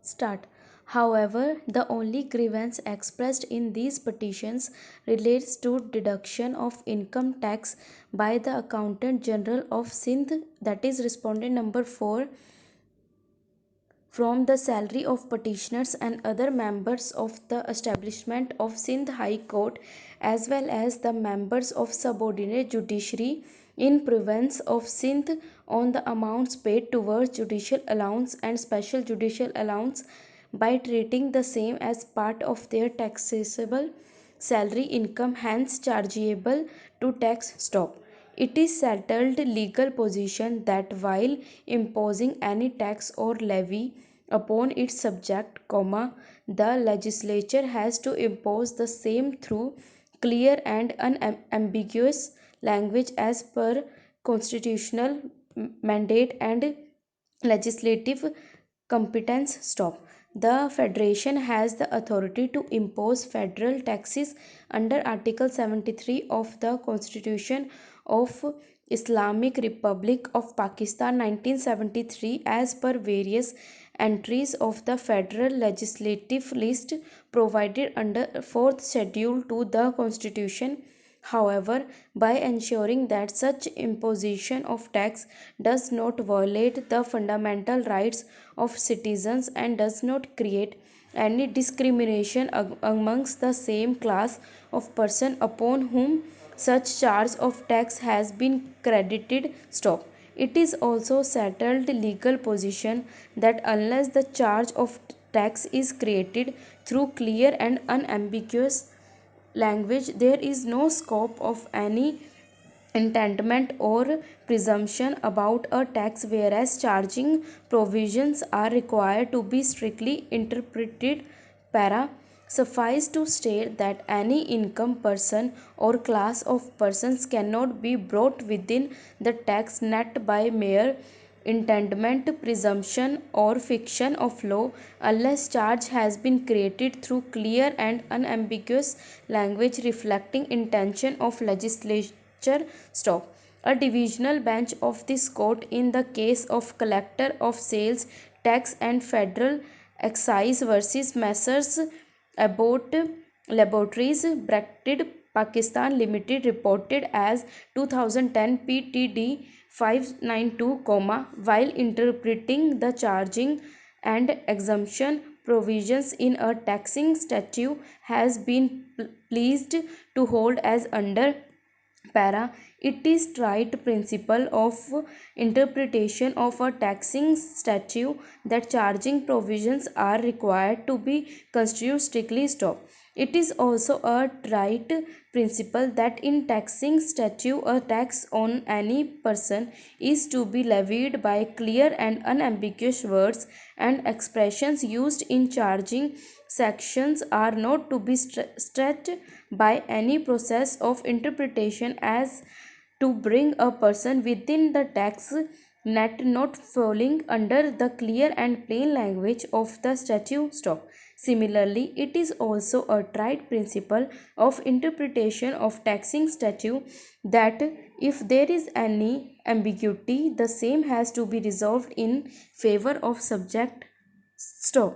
Start. However, the only grievance expressed in these petitions relates to deduction of income tax by the Accountant General of Sindh, that is respondent number 4, from the salary of petitioners and other members of the establishment of Sindh High Court, as well as the members of subordinate judiciary in province of Sindh, on the amounts paid towards judicial allowance and special judicial allowance, by treating the same as part of their taxable salary income, hence chargeable to tax. Stop. It is settled legal position that while imposing any tax or levy upon its subject, the legislature has to impose the same through clear and unambiguous language as per constitutional mandate and legislative competence. Stop. The Federation has the authority to impose federal taxes under Article 73 of the Constitution of Islamic Republic of Pakistan 1973 as per various entries of the federal legislative list provided under 4th schedule to the Constitution. However, by ensuring that such imposition of tax does not violate the fundamental rights of citizens and does not create any discrimination amongst the same class of person upon whom such charge of tax has been credited. Stop. It is also settled legal position that unless the charge of tax is created through clear and unambiguous language, there is no scope of any entitlement or presumption about a tax, whereas charging provisions are required to be strictly interpreted. Para. Suffice to state that any income person or class of persons cannot be brought within the tax net by mere entitlement, presumption, or fiction of law, unless charge has been created through clear and unambiguous language reflecting intention of legislature. Stop. A divisional bench of this court in the case of collector of sales tax and federal excise versus Messrs. Abbott Laboratories bracketed Pakistan Limited reported as 2010 PTD 592, while interpreting the charging and exemption provisions in a taxing statute, has been pleased to hold as under. Para. It is right principle of interpretation of a taxing statute that charging provisions are required to be construed strictly. Stop. It is also a right principle that in taxing statute a tax on any person is to be levied by clear and unambiguous words, and expressions used in charging sections are not to be stretched by any process of interpretation as to bring a person within the tax net not falling under the clear and plain language of the statute. Stop. Similarly, it is also a tried principle of interpretation of taxing statute that if there is any ambiguity, the same has to be resolved in favor of subject. Stop.